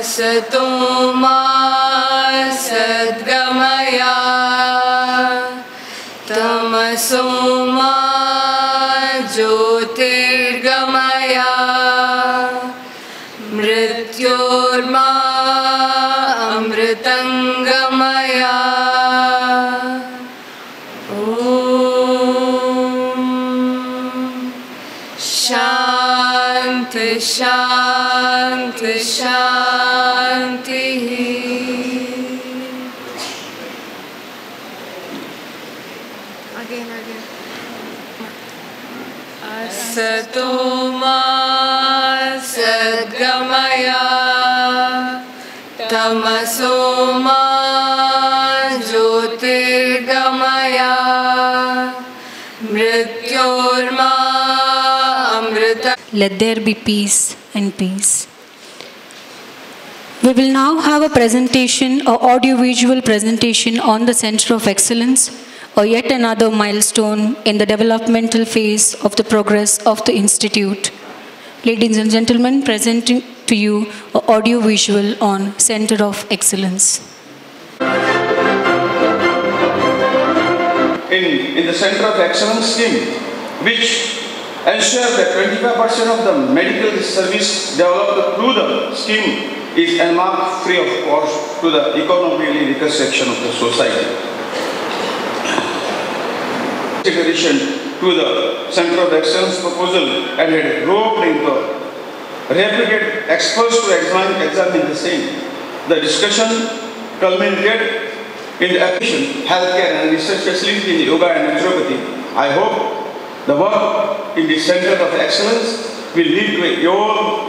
असतो मा सद्गमया तमसो मा ज्योतिर्गमया मृत्योर्मा अमृतंगमया। शांति शांति शांति। असतो मा सद्गमया तमसो मा ज्योतिर्गमया मृत्योर्मा अमृत। Let there be peace and peace. We will now have a presentation, an audiovisual presentation on the Center of Excellence, or yet another milestone in the developmental phase of the progress of the Institute. Ladies and gentlemen, presenting to you an audiovisual on Center of Excellence. In the Center of Excellence scheme, which ensures that 25% of the medical service developed through the scheme is earmarked free of cost to the economically weaker section of the society. In addition to the Center of Excellence proposal and had roped into reputed experts to examine the same. The discussion culminated in the application, healthcare and research facilities in yoga and naturopathy. I hope the work in the Center of Excellence will lead to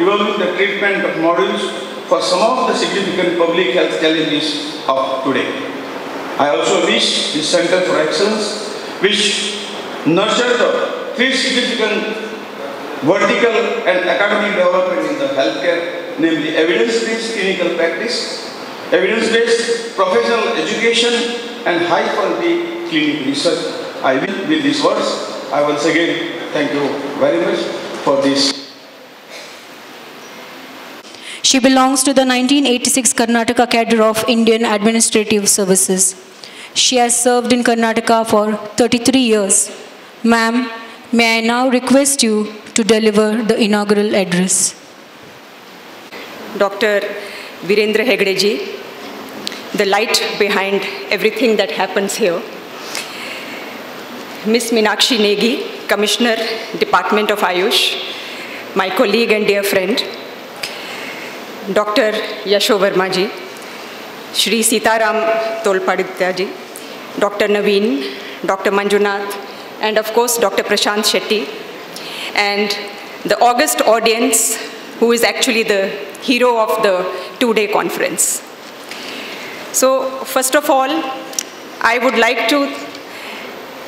evolving the treatment of modules for some of the significant public health challenges of today. I also wish the Center for Excellence, which nurtures the three significant vertical and academic development in the healthcare, namely evidence-based clinical practice, evidence-based professional education, and high-quality clinical research. I will, with these words, I once again thank you very much for this. She belongs to the 1986 Karnataka cadre of Indian Administrative Services. She has served in Karnataka for 33 years. Ma'am, may I now request you to deliver the inaugural address. Dr. Virendra Hegde ji, the light behind everything that happens here. Ms. Meenakshi Negi, Commissioner, Department of Ayush, my colleague and dear friend. Dr. Yasho Verma ji, Shri Sitaram Tolpaditya ji, Dr. Naveen, Dr. Manjunath, and of course Dr. Prashant Shetty, and the august audience who is actually the hero of the two-day conference. So first of all, I would like to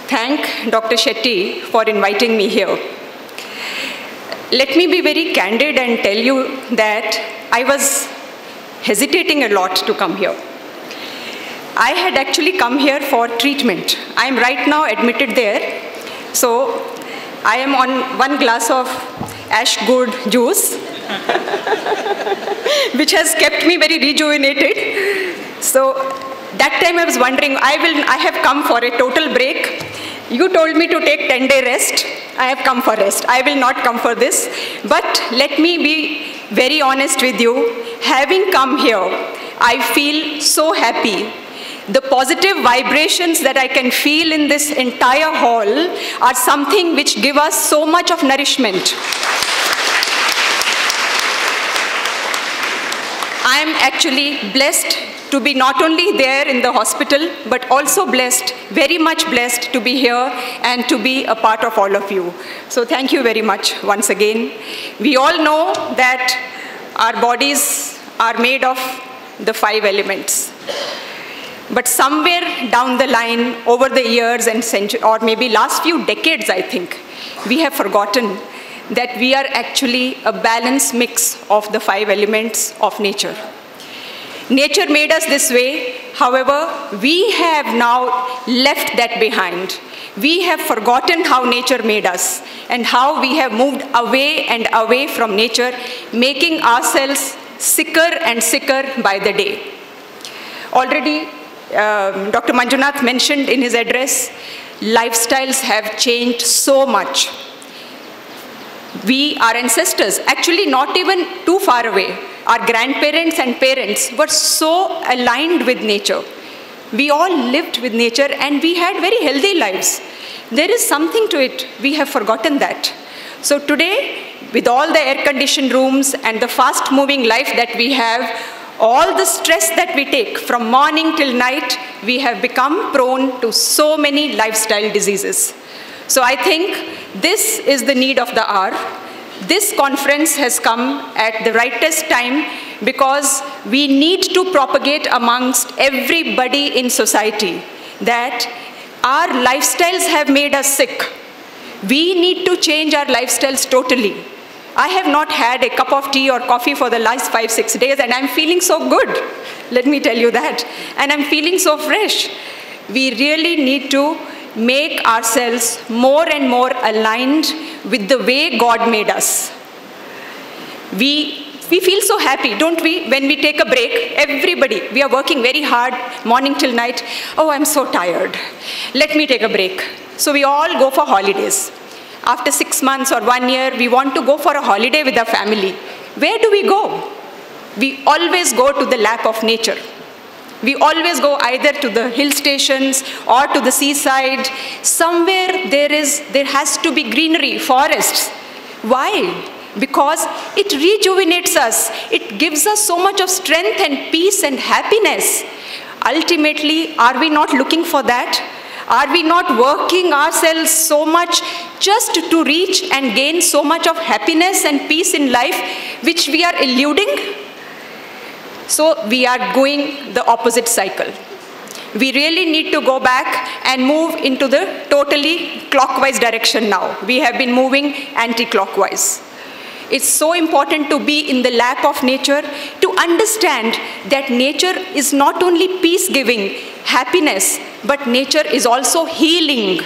thank Dr. Shetty for inviting me here. Let me be very candid and tell you that I was hesitating a lot to come here. I had actually come here for treatment. I am right now admitted there. So I am on one glass of ash gourd juice, which has kept me very rejuvenated. So that time I was wondering, I have come for a total break. You told me to take 10-day rest. I have come for rest. I will not come for this. But let me be very honest with you. Having come here, I feel so happy. The positive vibrations that I can feel in this entire hall are something which give us so much of nourishment. I am actually blessed to be not only there in the hospital, but also blessed, very much blessed to be here and to be a part of all of you. So thank you very much once again. We all know that our bodies are made of the 5 elements. But somewhere down the line, over the years and centuries, or maybe last few decades, I think, we have forgotten that we are actually a balanced mix of the 5 elements of nature. Nature made us this way. However, we have now left that behind. We have forgotten how nature made us and how we have moved away and away from nature, making ourselves sicker and sicker by the day. Already, Dr. Manjunath mentioned in his address, lifestyles have changed so much. Our ancestors, actually not even too far away, our grandparents and parents were so aligned with nature. We all lived with nature and we had very healthy lives. There is something to it. We have forgotten that. So today, with all the air-conditioned rooms and the fast-moving life that we have, all the stress that we take from morning till night, we have become prone to so many lifestyle diseases. So I think this is the need of the hour. This conference has come at the rightest time because we need to propagate amongst everybody in society that our lifestyles have made us sick. We need to change our lifestyles totally. I have not had a cup of tea or coffee for the last 5-6 days and I'm feeling so good. Let me tell you that. And I'm feeling so fresh. We really need to make ourselves more and more aligned with the way God made us. We feel so happy, don't we, when we take a break? Everybody, we are working very hard, morning till night. Oh, I'm so tired. Let me take a break. So we all go for holidays. After 6 months or 1 year, we want to go for a holiday with our family. Where do we go? We always go to the lap of nature. We always go either to the hill stations or to the seaside. Somewhere there has to be greenery, forests. Why? Because it rejuvenates us. It gives us so much of strength and peace and happiness. Ultimately, are we not looking for that? Are we not working ourselves so much just to reach and gain so much of happiness and peace in life, which we are eluding? So we are going the opposite cycle. We really need to go back and move into the totally clockwise direction now. We have been moving anti-clockwise. It's so important to be in the lap of nature, to understand that nature is not only peace-giving, happiness, but nature is also healing.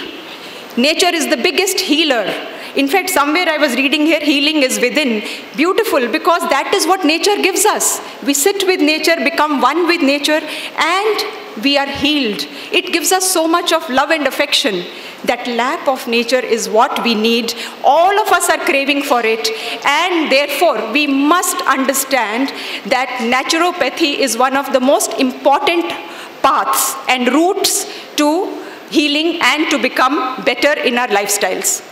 Nature is the biggest healer. In fact, somewhere I was reading here, healing is within. Beautiful, because that is what nature gives us. We sit with nature, become one with nature, and we are healed. It gives us so much of love and affection. That lap of nature is what we need. All of us are craving for it, and therefore we must understand that naturopathy is one of the most important paths and routes to healing and to become better in our lifestyles.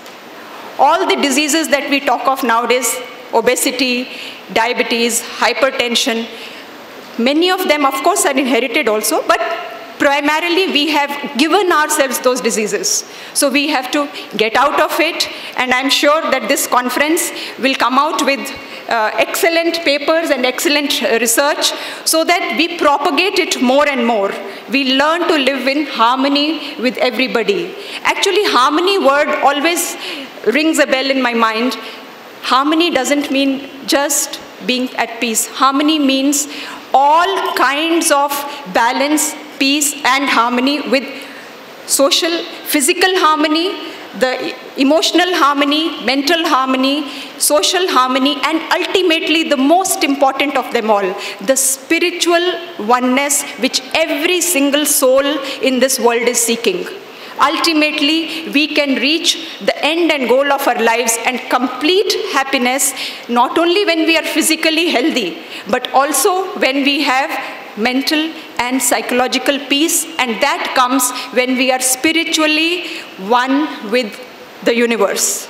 All the diseases that we talk of nowadays, obesity, diabetes, hypertension, many of them of course are inherited also, but primarily we have given ourselves those diseases. So we have to get out of it, and I'm sure that this conference will come out with excellent papers and excellent research so that we propagate it more and more. We learn to live in harmony with everybody. Actually, harmony word always rings a bell in my mind. Harmony doesn't mean just being at peace. Harmony means all kinds of balance, peace and harmony with social, physical harmony, the emotional harmony, mental harmony, social harmony, and ultimately the most important of them all, the spiritual oneness which every single soul in this world is seeking. Ultimately, we can reach the end and goal of our lives and complete happiness, not only when we are physically healthy, but also when we have mental and psychological peace, and that comes when we are spiritually one with the universe.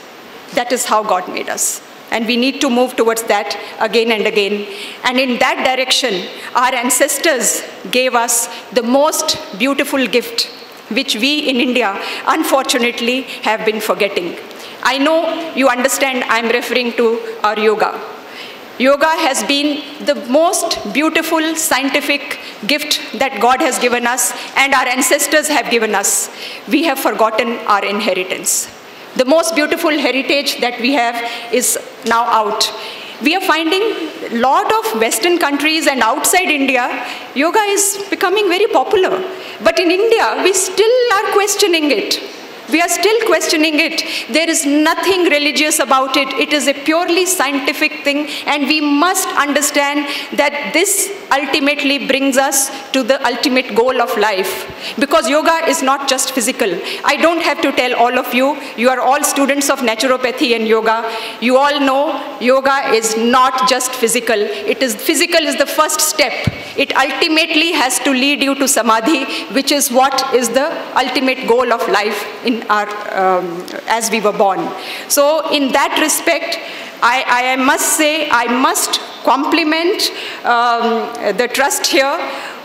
That is how God made us. And we need to move towards that again and again. And in that direction, our ancestors gave us the most beautiful gift, which we in India, unfortunately, have been forgetting. I know you understand I'm referring to our yoga. Yoga has been the most beautiful scientific gift that God has given us and our ancestors have given us. We have forgotten our inheritance. The most beautiful heritage that we have is now out. We are finding a lot of Western countries and outside India, yoga is becoming very popular. But in India, we still are questioning it. We are still questioning it. There is nothing religious about it. It is a purely scientific thing, and we must understand that this ultimately brings us to the ultimate goal of life. Because yoga is not just physical. I don't have to tell all of you, you are all students of naturopathy and yoga. You all know yoga is not just physical. Physical is the first step. It ultimately has to lead you to samadhi, which is what is the ultimate goal of life in our, as we were born. So in that respect, I must say, I must compliment the trust here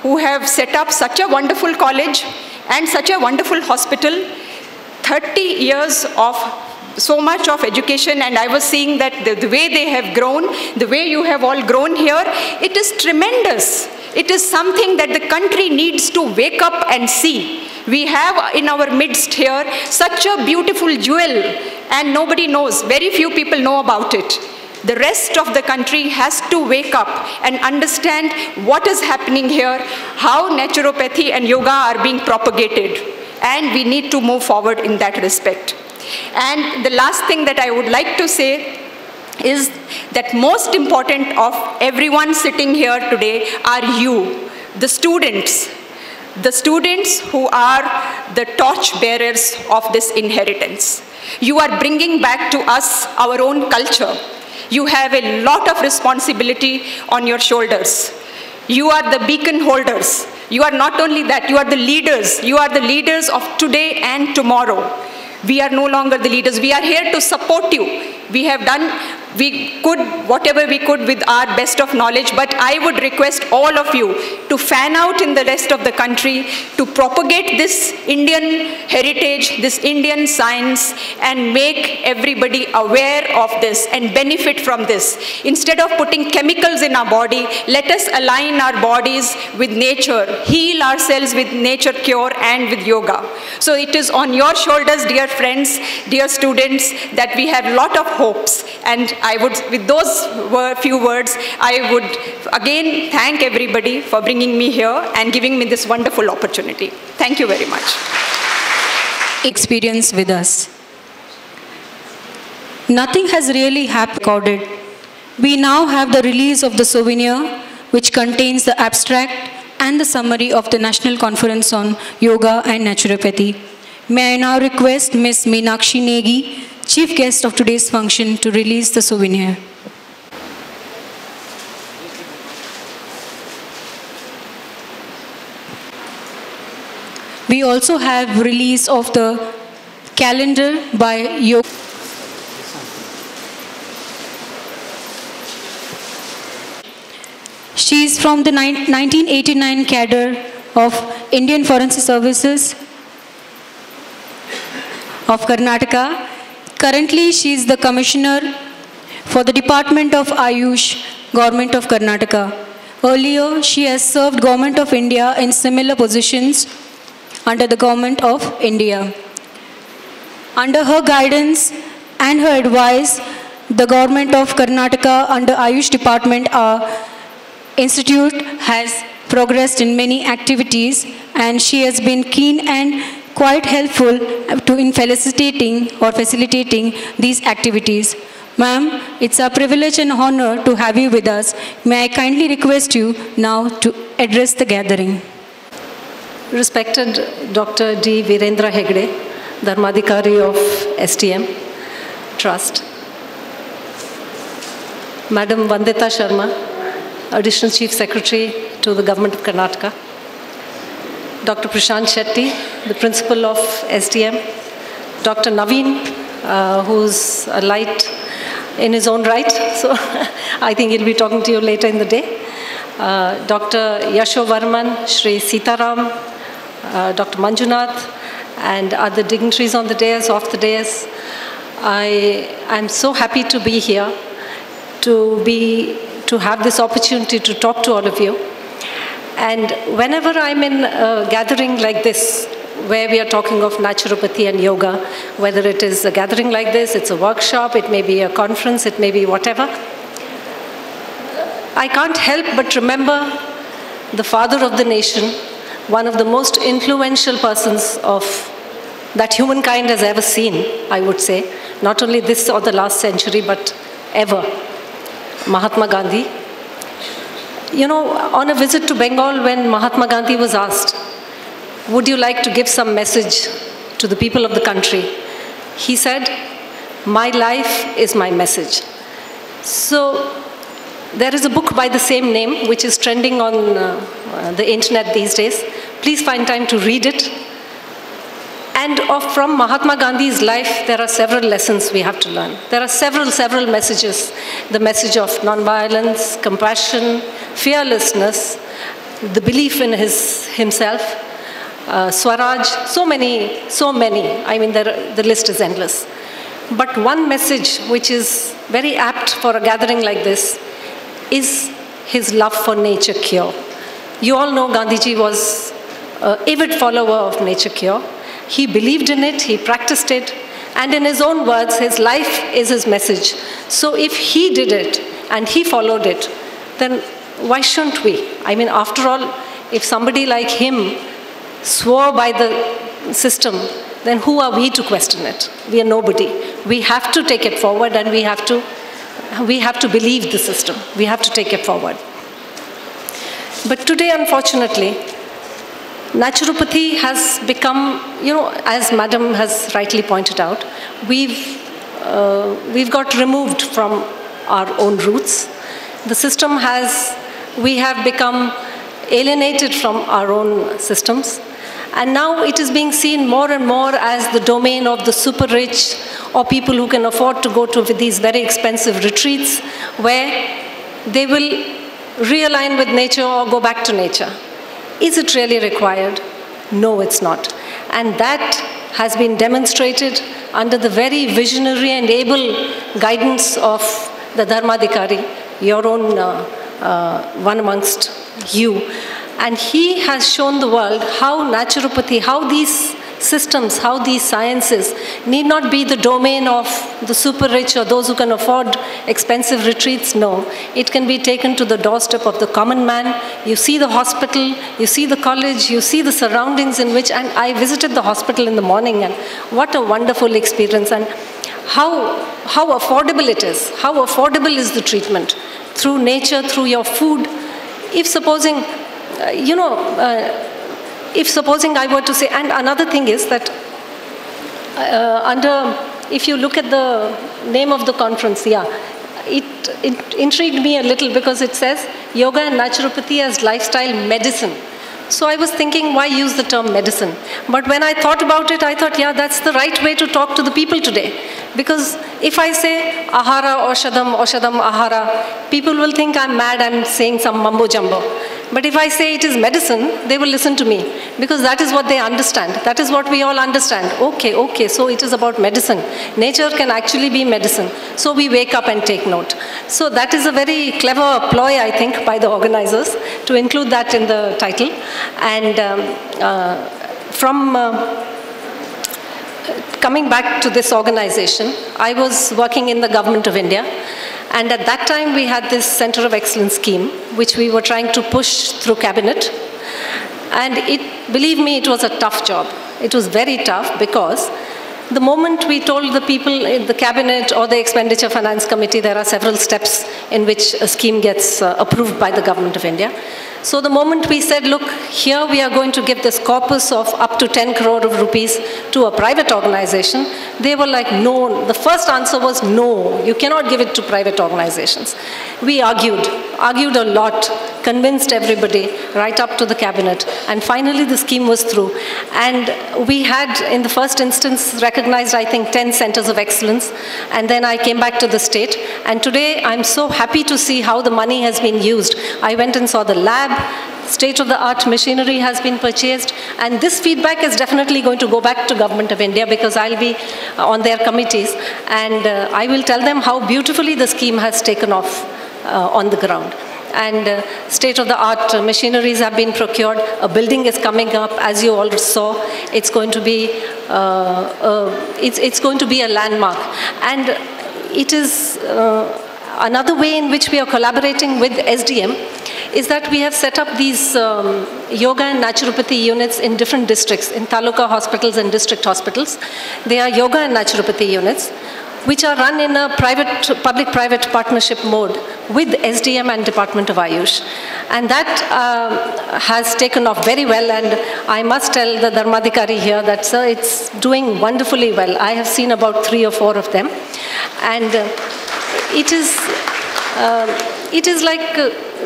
who have set up such a wonderful college and such a wonderful hospital. 30 years of so much of education, and I was seeing that the way they have grown, the way you have all grown here, it is tremendous. It is something that the country needs to wake up and see. We have in our midst here such a beautiful jewel, and nobody knows, very few people know about it. The rest of the country has to wake up and understand what is happening here, how naturopathy and yoga are being propagated, and we need to move forward in that respect. And the last thing that I would like to say is that most important of everyone sitting here today are you, the students who are the torch bearers of this inheritance. You are bringing back to us our own culture. You have a lot of responsibility on your shoulders. You are the beacon holders. You are not only that, you are the leaders. You are the leaders of today and tomorrow. We are no longer the leaders. We are here to support you. We have done, we could, whatever we could with our best of knowledge, but I would request all of you to fan out in the rest of the country, to propagate this Indian heritage, this Indian science, and make everybody aware of this and benefit from this. Instead of putting chemicals in our body, let us align our bodies with nature, heal ourselves with nature cure and with yoga. So it is on your shoulders, dear friends, dear students, that we have a lot of hopes. And I would, with those few words, I would again thank everybody for bringing me here and giving me this wonderful opportunity. Thank you very much. Experience with us. Nothing has really happened recorded. We now have the release of the souvenir, which contains the abstract and the summary of the National Conference on Yoga and Naturopathy. May I now request Ms. Meenakshi Negi, Chief Guest of today's function, to release the souvenir. We also have release of the calendar by Yoga. She is from the 1989 cadre of Indian Forensic Services of Karnataka. Currently, she is the Commissioner for the Department of Ayush, Government of Karnataka. Earlier, she has served Government of India in similar positions under the Government of India. Under her guidance and her advice, the Government of Karnataka under Ayush Department Institute has progressed in many activities, and she has been keen and quite helpful in facilitating these activities. Ma'am, it's a privilege and honor to have you with us. May I kindly request you now to address the gathering. Respected Dr. D. Virendra Hegde, Dharmadhikari of SDM Trust. Madam Vandita Sharma, Additional Chief Secretary to the Government of Karnataka. Dr. Prashant Shetty, the Principal of SDM. Dr. Naveen, who's a light in his own right, so I think he'll be talking to you later in the day. Dr. Yasho Varman, Shri Sitaram, Dr. Manjunath, and other dignitaries on the dais, off the dais. I am so happy to be here, to have this opportunity to talk to all of you. And whenever I'm in a gathering like this, where we are talking of naturopathy and yoga, whether it is a gathering like this, it's a workshop, it may be a conference, it may be whatever, I can't help but remember the father of the nation, one of the most influential persons of that humankind has ever seen, I would say. Not only this or the last century, but ever. Mahatma Gandhi. You know, on a visit to Bengal, when Mahatma Gandhi was asked, would you like to give some message to the people of the country? He said, my life is my message. So there is a book by the same name, which is trending on the internet these days. Please find time to read it. And from Mahatma Gandhi's life, there are several lessons we have to learn. There are several messages. The message of nonviolence, compassion, fearlessness, the belief in himself, Swaraj, so many. I mean, the list is endless. But one message which is very apt for a gathering like this is his love for nature cure. You all know Gandhiji was an avid follower of nature cure. He believed in it, he practiced it, and in his own words, his life is his message. So if he did it and he followed it, then why shouldn't we? I mean, after all, if somebody like him swore by the system, then who are we to question it? We are nobody. We have to take it forward, and we have to believe the system. We have to take it forward. But today, unfortunately, naturopathy has become, you know, as Madam has rightly pointed out, we've got removed from our own roots. The system we have become alienated from our own systems. And now it is being seen more and more as the domain of the super rich or people who can afford to go to these very expensive retreats where they will realign with nature or go back to nature. Is it really required? No, it's not. And that has been demonstrated under the very visionary and able guidance of the Dharmadhikari, your own one amongst you. And he has shown the world how naturopathy, how these systems, how these sciences need not be the domain of the super rich or those who can afford expensive retreats. No, it can be taken to the doorstep of the common man. You see the hospital, you see the college, you see the surroundings in which, and I visited the hospital in the morning, and what a wonderful experience, and how affordable it is. How affordable is the treatment? Through nature, through your food. If supposing, if supposing I were to say, and another thing is that if you look at the name of the conference, it intrigued me a little because it says yoga and naturopathy as lifestyle medicine. So I was thinking, why use the term medicine? But when I thought about it, I thought, yeah, that's the right way to talk to the people today. Because if I say ahara, oshadam, oshadam, ahara, people will think I'm mad, I'm saying some mumbo jumbo. But if I say it is medicine, they will listen to me. Because that is what they understand. That is what we all understand. Okay, so it is about medicine. Nature can actually be medicine. So we wake up and take note. So that is a very clever ploy, I think, by the organizers to include that in the title. And coming back to this organization, I was working in the government of India. And at that time, we had this Center of Excellence scheme, which we were trying to push through cabinet. And believe me, it was a tough job. It was very tough because the moment we told the people in the cabinet or the expenditure finance committee, there are several steps in which a scheme gets approved by the government of India. So the moment we said, look, here we are going to give this corpus of up to 10 crore of rupees to a private organization, they were like, no. The first answer was no, you cannot give it to private organizations. We argued a lot, convinced everybody, right up to the cabinet. And finally the scheme was through. And we had, in the first instance, recognized, I think, 10 centers of excellence. And then I came back to the state. And today I'm so happy to see how the money has been used. I went and saw the lab. State-of-the-art machinery has been purchased, and this feedback is definitely going to go back to Government of India because I'll be on their committees, and I will tell them how beautifully the scheme has taken off on the ground. And state-of-the-art machineries have been procured. A building is coming up, as you all saw. It's going to be it's going to be a landmark, and it is another way in which we are collaborating with SDM is that we have set up these yoga and naturopathy units in different districts, in taluka hospitals and district hospitals. They are yoga and naturopathy units, which are run in a public-private partnership mode with SDM and Department of Ayush. And that has taken off very well, and I must tell the Dharmadhikari here that, sir, it's doing wonderfully well. I have seen about 3 or 4 of them. And it is like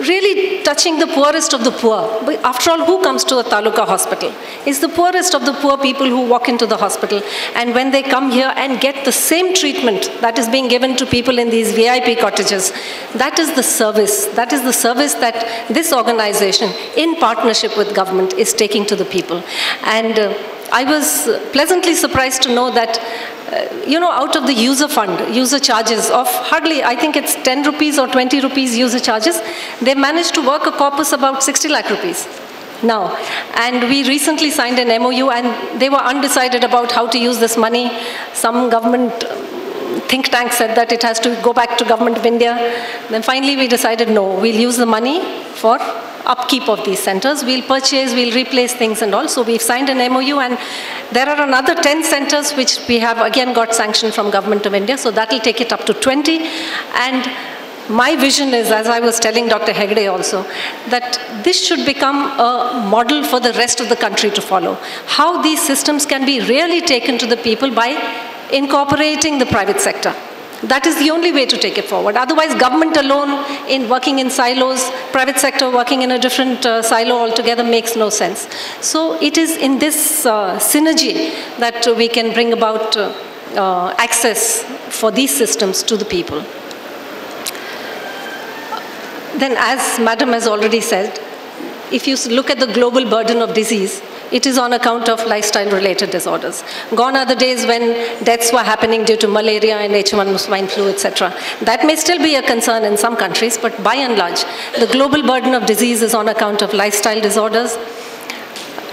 really touching the poorest of the poor. But after all, who comes to a taluka hospital? It's the poorest of the poor people who walk into the hospital. And when they come here and get the same treatment that is being given to people in these VIP cottages, that is the service. That is the service that this organization, in partnership with government, is taking to the people. And I was pleasantly surprised to know that out of the user fund, user charges of hardly, I think it's 10 rupees or 20 rupees user charges, they managed to work a corpus about 60 lakh rupees now. And we recently signed an MOU, and they were undecided about how to use this money. Some government think tank said that it has to go back to Government of India. Then finally we decided, no, we'll use the money for upkeep of these centers. We'll purchase, we'll replace things and all. So we've signed an MOU, and there are another 10 centers which we have again got sanction from Government of India. So that'll take it up to 20. And my vision is, as I was telling Dr. Hegde also, that this should become a model for the rest of the country to follow. How these systems can be really taken to the people by incorporating the private sector. That is the only way to take it forward. Otherwise, government alone in working in silos, private sector working in a different silo altogether makes no sense. So it is in this synergy that we can bring about access for these systems to the people. Then, as Madam has already said, if you look at the global burden of disease, it is on account of lifestyle-related disorders. Gone are the days when deaths were happening due to malaria and H1 swine flu, etc. That may still be a concern in some countries, but by and large, the global burden of disease is on account of lifestyle disorders,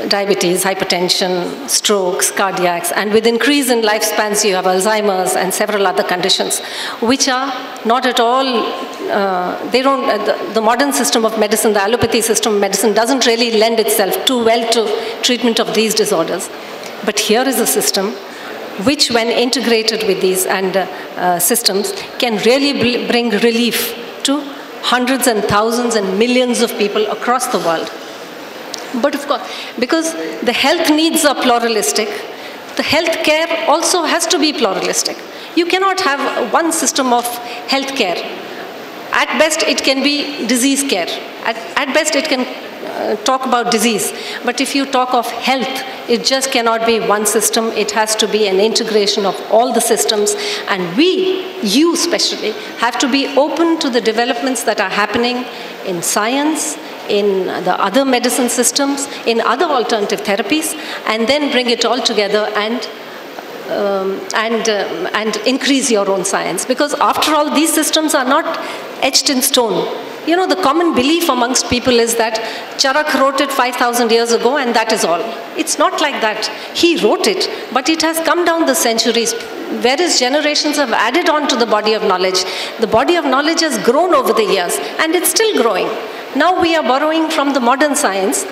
diabetes, hypertension, strokes, cardiacs, and with increase in lifespans, you have Alzheimer's and several other conditions, which are not at all, the modern system of medicine, the allopathy system of medicine doesn't really lend itself too well to treatment of these disorders. But here is a system which, when integrated with these systems, can really bring relief to hundreds and thousands and millions of people across the world. But of course, because the health needs are pluralistic, the health care also has to be pluralistic. You cannot have one system of health care. At best, it can be disease care. At best, it can talk about disease. But if you talk of health, it just cannot be one system. It has to be an integration of all the systems. And you especially, have to be open to the developments that are happening in science, in the other medicine systems, in other alternative therapies, and then bring it all together and increase your own science. Because after all, these systems are not etched in stone. You know, the common belief amongst people is that Charak wrote it 5,000 years ago and that is all. It's not like that. He wrote it, but it has come down the centuries. Various generations have added on to the body of knowledge. The body of knowledge has grown over the years, and it's still growing. Now we are borrowing from the modern science,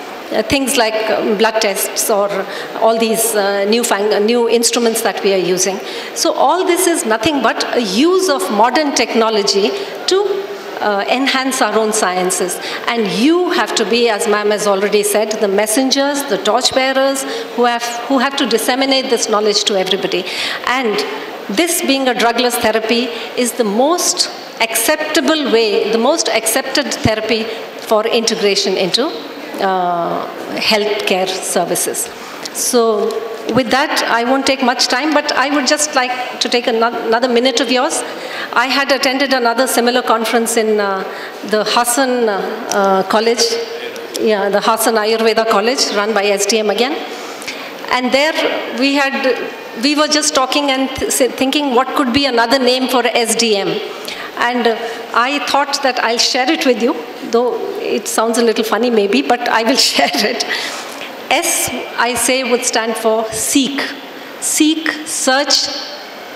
things like blood tests or all these new instruments that we are using. So all this is nothing but a use of modern technology to enhance our own sciences. And you have to be, as ma'am has already said, the messengers, the torchbearers who have to disseminate this knowledge to everybody. And this, being a drugless therapy, is the most acceptable way, the most accepted therapy for integration into healthcare services. So with that, I won't take much time, but I would just like to take another minute of yours. I had attended another similar conference in the Hassan College, the Hassan Ayurveda College, run by SDM again. And there we were just talking and thinking what could be another name for SDM. And I thought that I'll share it with you, though it sounds a little funny maybe, but I will share it. S, I say, would stand for seek. Seek, search,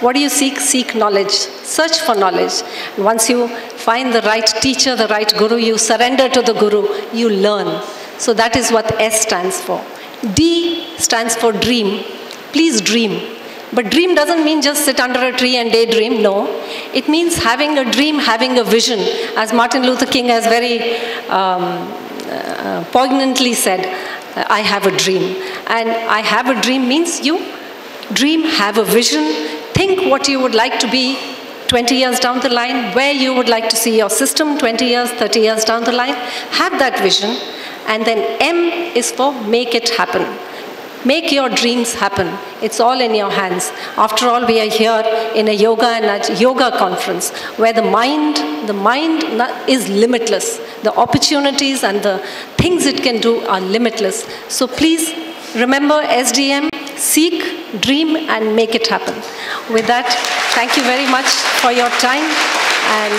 What do you seek? Seek knowledge. Search for knowledge. Once you find the right teacher, the right guru, you surrender to the guru, you learn. So that is what S stands for. D stands for dream. Please dream. But dream doesn't mean just sit under a tree and daydream. No. It means having a dream, having a vision. As Martin Luther King has very poignantly said, I have a dream. And I have a dream means you dream, have a vision, think what you would like to be 20 years down the line, where you would like to see your system 20 years, 30 years down the line. Have that vision. And then M is for make it happen. Make your dreams happen. It's all in your hands. After all, we are here in a yoga conference where the mind is limitless. The opportunities and the things it can do are limitless. So please remember SDM, seek, dream, and make it happen. With that, thank you very much for your time. And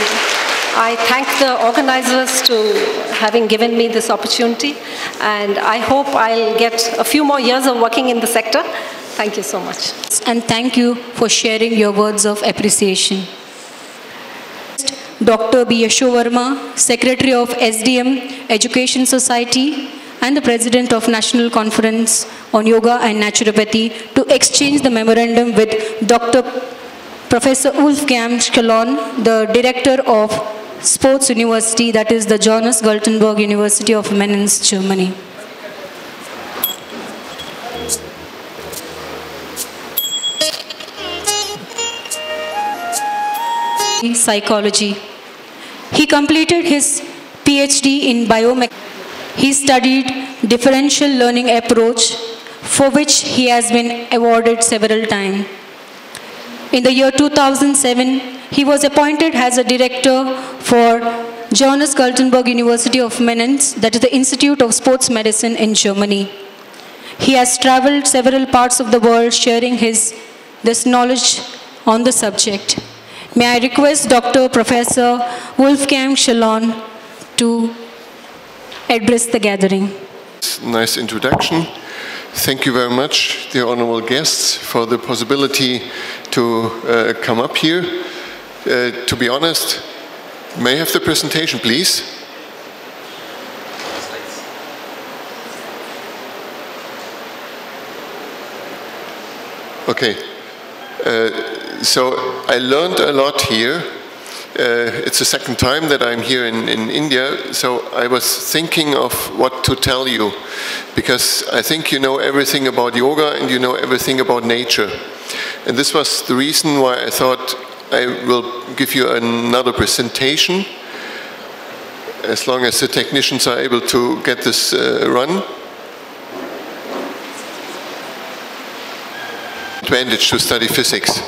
I thank the organizers to having given me this opportunity, and I hope I'll get a few more years of working in the sector. Thank you so much. And thank you for sharing your words of appreciation. Dr. B. Yashovarma, Secretary of SDM Education Society and the President of National Conference on Yoga and Naturopathy, to exchange the memorandum with Dr. Professor Wolfgang Schalon, the Director of Sports University, that is the Johannes Gutenberg University of Mainz, Germany. Psychology. He completed his PhD in biomechanics. He studied differential learning approach, for which he has been awarded several times. In the year 2007, he was appointed as a director for Johannes Gutenberg University of Mainz, that is the Institute of Sports Medicine in Germany. He has traveled several parts of the world sharing this knowledge on the subject. May I request Dr. Professor Wolfgang Schalon to address the gathering. Nice introduction. Thank you very much, dear honorable guests, for the possibility to come up here. To be honest, may I have the presentation, please? Okay. So I learned a lot here. It's the second time that I'm here in India, so I was thinking of what to tell you, because I think you know everything about yoga and you know everything about nature. And this was the reason why I thought I will give you another presentation, as long as the technicians are able to get this run. Advantage to study physics.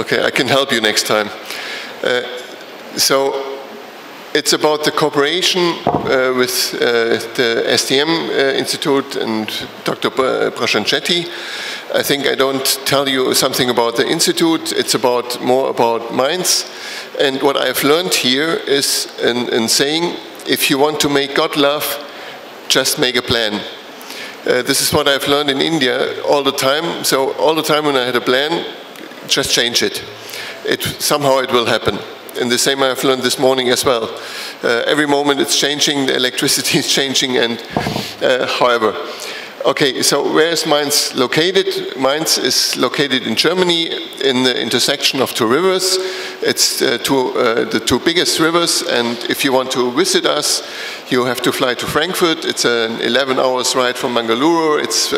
Okay, I can help you next time. So it's about the cooperation with the SDM Institute and Dr. Prashant Shetty. I think I don't tell you something about the institute, it's more about minds. And what I've learned here is in saying, if you want to make God laugh, just make a plan. This is what I've learned in India all the time. So all the time when I had a plan, just change it. Somehow it will happen. And the same I've learned this morning as well. Every moment it's changing, the electricity is changing, and however. Okay, so where is Mainz located? Mainz is located in Germany in the intersection of two rivers. It's the two biggest rivers, and if you want to visit us, you have to fly to Frankfurt. It's an 11 hours ride from Mangaluru, it's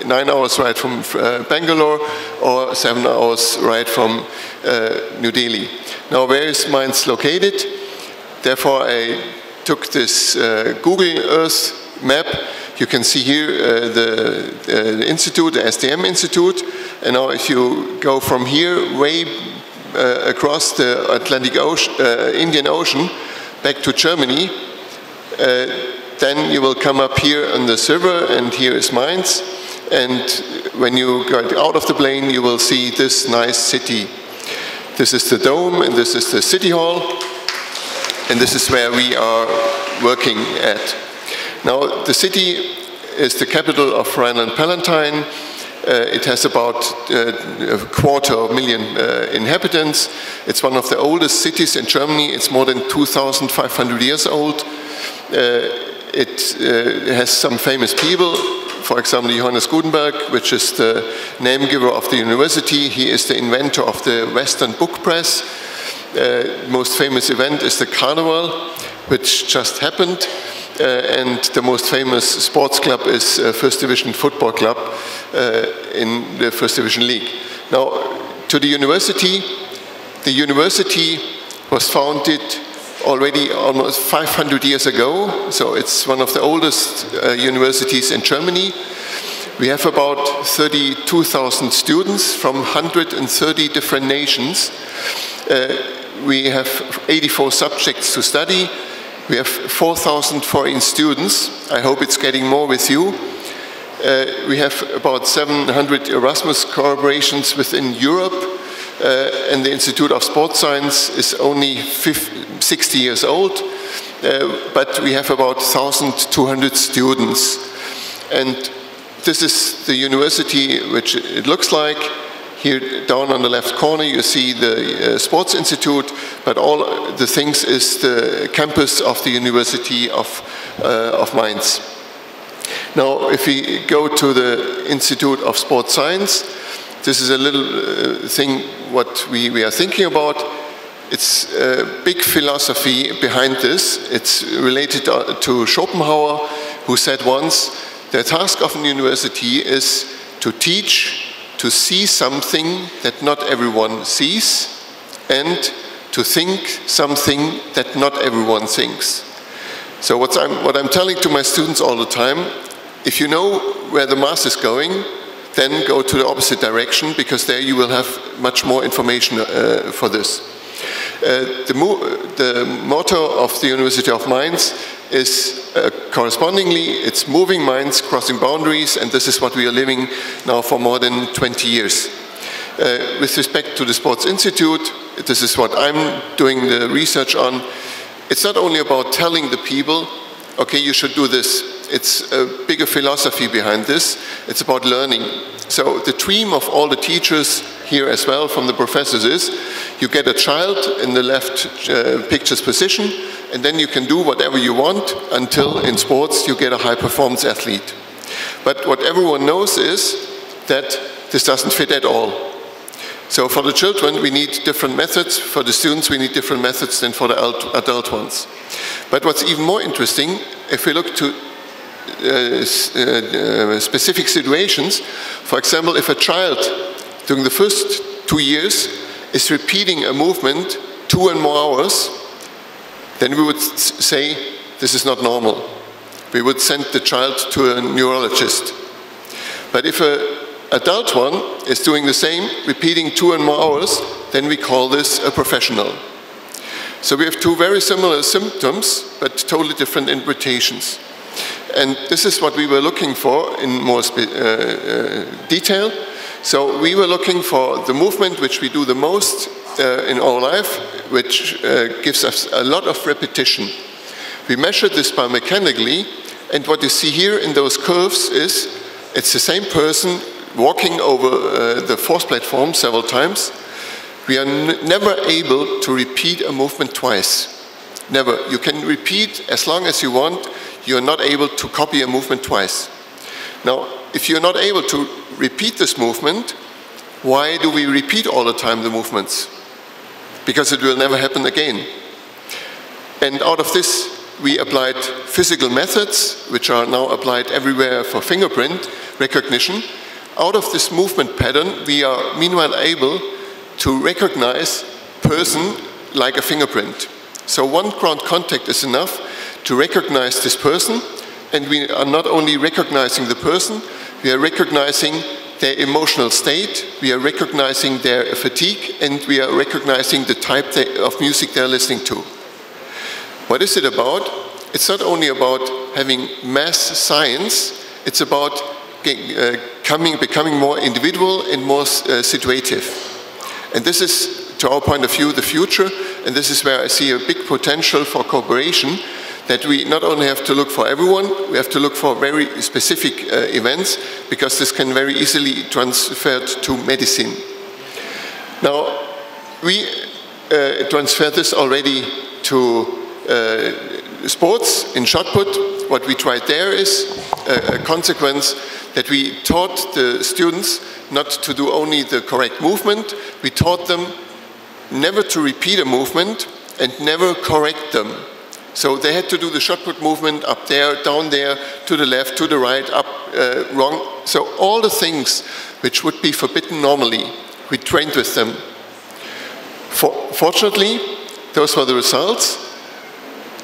9 hours ride from Bangalore, or 7 hours ride from New Delhi. Now, where is Mainz located? Therefore, I took this Google Earth map. You can see here the institute, the SDM Institute. And now if you go from here way across the Atlantic Ocean, Indian Ocean, back to Germany, then you will come up here on this river, and here is Mainz. And when you get out of the plane, you will see this nice city. This is the dome, and this is the city hall. And this is where we are working at. Now, the city is the capital of Rhineland-Palatinate, It has about a 250,000 inhabitants. It's one of the oldest cities in Germany. It's more than 2,500 years old. It has some famous people. For example, Johannes Gutenberg, which is the name giver of the university. He is the inventor of the Western book press. Most famous event is the Carnival, which just happened. And the most famous sports club is First Division Football Club in the First Division League. Now, to the university was founded already almost 500 years ago, so it's one of the oldest universities in Germany. We have about 32,000 students from 130 different nations. We have 84 subjects to study. We have 4,000 foreign students. I hope it's getting more with you. We have about 700 Erasmus collaborations within Europe. And the Institute of Sports Science is only 60 years old, but we have about 1,200 students. And this is the university which it looks like. Here down on the left corner you see the Sports Institute, but all the things is the campus of the University of Mainz. Now if we go to the Institute of Sports Science, this is a little thing what we are thinking about. It's a big philosophy behind this. It's related to Schopenhauer, who said once, the task of a university is to teach, to see something that not everyone sees, and to think something that not everyone thinks. So what I'm telling to my students all the time, if you know where the mass is going, then go to the opposite direction, because there you will have much more information for this. The motto of the University of Mainz is correspondingly, it's moving minds, crossing boundaries, and this is what we are living now for more than 20 years. With respect to the Sports Institute, this is what I'm doing the research on. It's not only about telling the people, okay, you should do this. It's a bigger philosophy behind this. It's about learning. So the dream of all the teachers here as well, from the professors, is you get a child in the left picture's position, and then you can do whatever you want until in sports you get a high-performance athlete. But what everyone knows is that this doesn't fit at all. So for the children we need different methods, for the students we need different methods than for the adult ones. But what's even more interesting, if we look to specific situations, for example, if a child during the first 2 years is repeating a movement 2 and more hours, then we would say this is not normal. We would send the child to a neurologist. But if an adult one is doing the same, repeating 2 and more hours, then we call this a professional. So we have two very similar symptoms, but totally different interpretations. And this is what we were looking for in more detail. So we were looking for the movement which we do the most in our life, which gives us a lot of repetition. We measured this biomechanically, and what you see here in those curves is it's the same person walking over the force platform several times. We are never able to repeat a movement twice. Never. You can repeat as long as you want. You're not able to copy a movement twice. Now, if you're not able to repeat this movement, why do we repeat all the time the movements? Because it will never happen again. And out of this, we applied physical methods, which are now applied everywhere for fingerprint recognition. Out of this movement pattern, we are meanwhile able to recognize person like a fingerprint. So one ground contact is enough to recognize this person, and we are not only recognizing the person, we are recognizing their emotional state, we are recognizing their fatigue, and we are recognizing the type of music they're listening to. What is it about? It's not only about having mass science, it's about becoming more individual and more situative. And this is, to our point of view, the future, and this is where I see a big potential for cooperation, that we not only have to look for everyone, we have to look for very specific events, because this can very easily transfer to medicine. Now, we transfer this already to sports in shot put. What we tried there is a consequence that we taught the students not to do only the correct movement, we taught them never to repeat a movement and never correct them. So they had to do the shot put movement up there, down there, to the left, to the right, up, wrong. So all the things which would be forbidden normally, we trained with them. Fortunately, those were the results.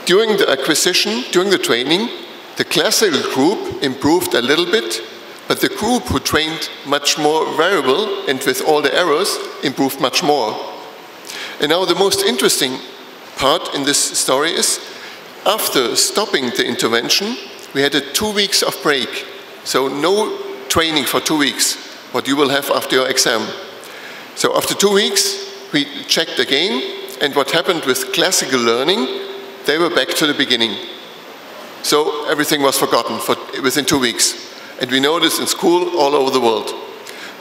During the acquisition, during the training, the classical group improved a little bit, but the group who trained much more variable and with all the errors improved much more. And now the most interesting part in this story is, after stopping the intervention, we had 2 weeks of break. So no training for 2 weeks, what you will have after your exam. So after 2 weeks, we checked again, and what happened with classical learning, they were back to the beginning. So everything was forgotten within 2 weeks. And we know this in school all over the world.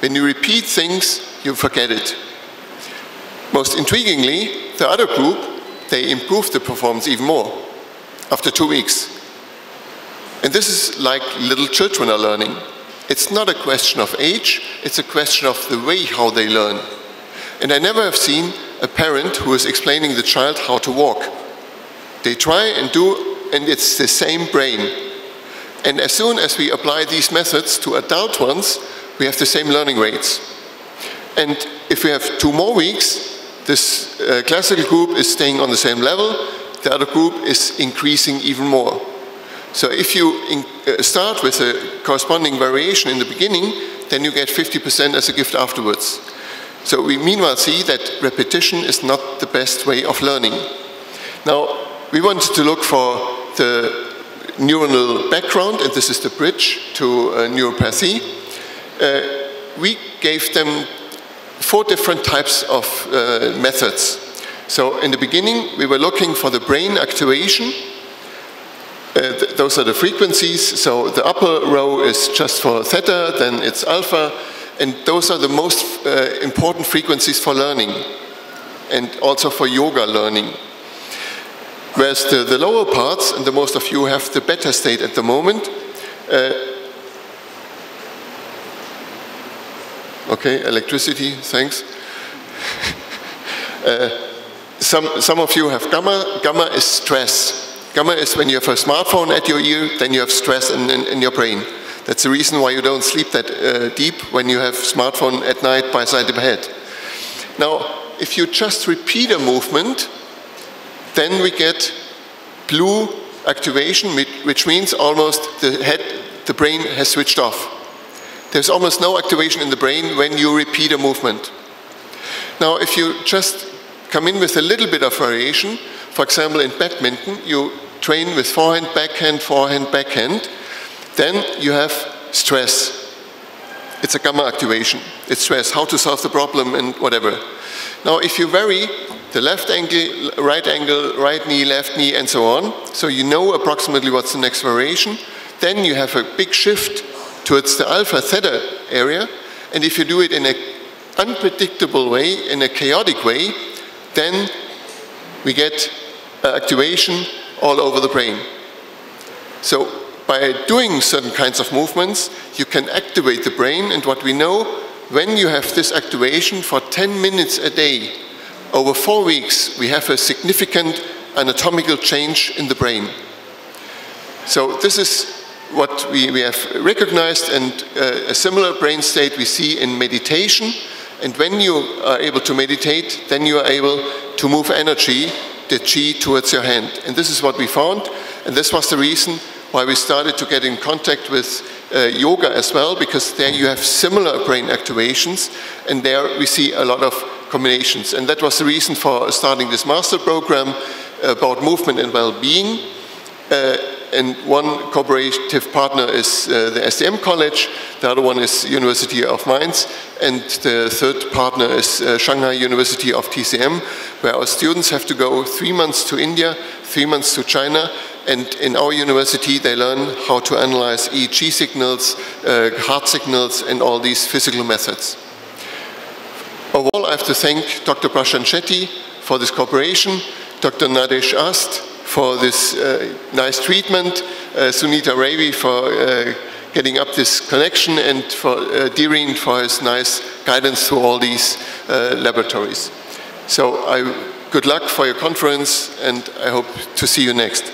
When you repeat things, you forget it. Most intriguingly, the other group, they improved the performance even more after 2 weeks. And this is like little children are learning. It's not a question of age, it's a question of the way how they learn. And I never have seen a parent who is explaining the child how to walk. They try and do, and it's the same brain. And as soon as we apply these methods to adult ones, we have the same learning rates. And if we have 2 more weeks, this classical group is staying on the same level, the other group is increasing even more. So if you start with a corresponding variation in the beginning, then you get 50% as a gift afterwards. So we meanwhile see that repetition is not the best way of learning. Now, we wanted to look for the neuronal background, and this is the bridge to naturopathy. We gave them 4 different types of methods. So in the beginning, we were looking for the brain activation. Those are the frequencies. So the upper row is just for theta, then it's alpha, and those are the most important frequencies for learning and also for yoga learning. Whereas the lower parts, and the most of you have the beta state at the moment. Okay, electricity, thanks. Some of you have gamma. Gamma is stress. Gamma is when you have a smartphone at your ear, then you have stress in your brain. That's the reason why you don't sleep that deep when you have smartphone at night by side of the head. Now, if you just repeat a movement, then we get blue activation, which means almost the brain has switched off. There's almost no activation in the brain when you repeat a movement. Now, if you just come in with a little bit of variation, for example, in badminton, you train with forehand, backhand, then you have stress. It's a gamma activation. It's stress, how to solve the problem and whatever. Now, if you vary the left angle, right knee, left knee, and so on, so you know approximately what's the next variation, then you have a big shift towards the alpha theta area, and if you do it in an unpredictable way, in a chaotic way, then we get activation all over the brain. So by doing certain kinds of movements, you can activate the brain, and what we know, when you have this activation for 10 minutes a day, over 4 weeks, we have a significant anatomical change in the brain. So this is what we have recognized, and a similar brain state we see in meditation. And when you are able to meditate, then you are able to move energy, the chi, towards your hand. And this is what we found, and this was the reason why we started to get in contact with yoga as well, because there you have similar brain activations, and there we see a lot of combinations. And that was the reason for starting this master program about movement and well-being. And one cooperative partner is the SDM College, the other one is University of Mainz, and the third partner is Shanghai University of TCM, where our students have to go 3 months to India, 3 months to China, And in our university, they learn how to analyze EEG signals, heart signals, and all these physical methods. Overall, I have to thank Dr. Prashant Shetty for this cooperation, Dr. Nadesh Ast for this nice treatment, Sunita Ravi for getting up this connection, and for Dhiren for his nice guidance through all these laboratories. So good luck for your conference, and I hope to see you next.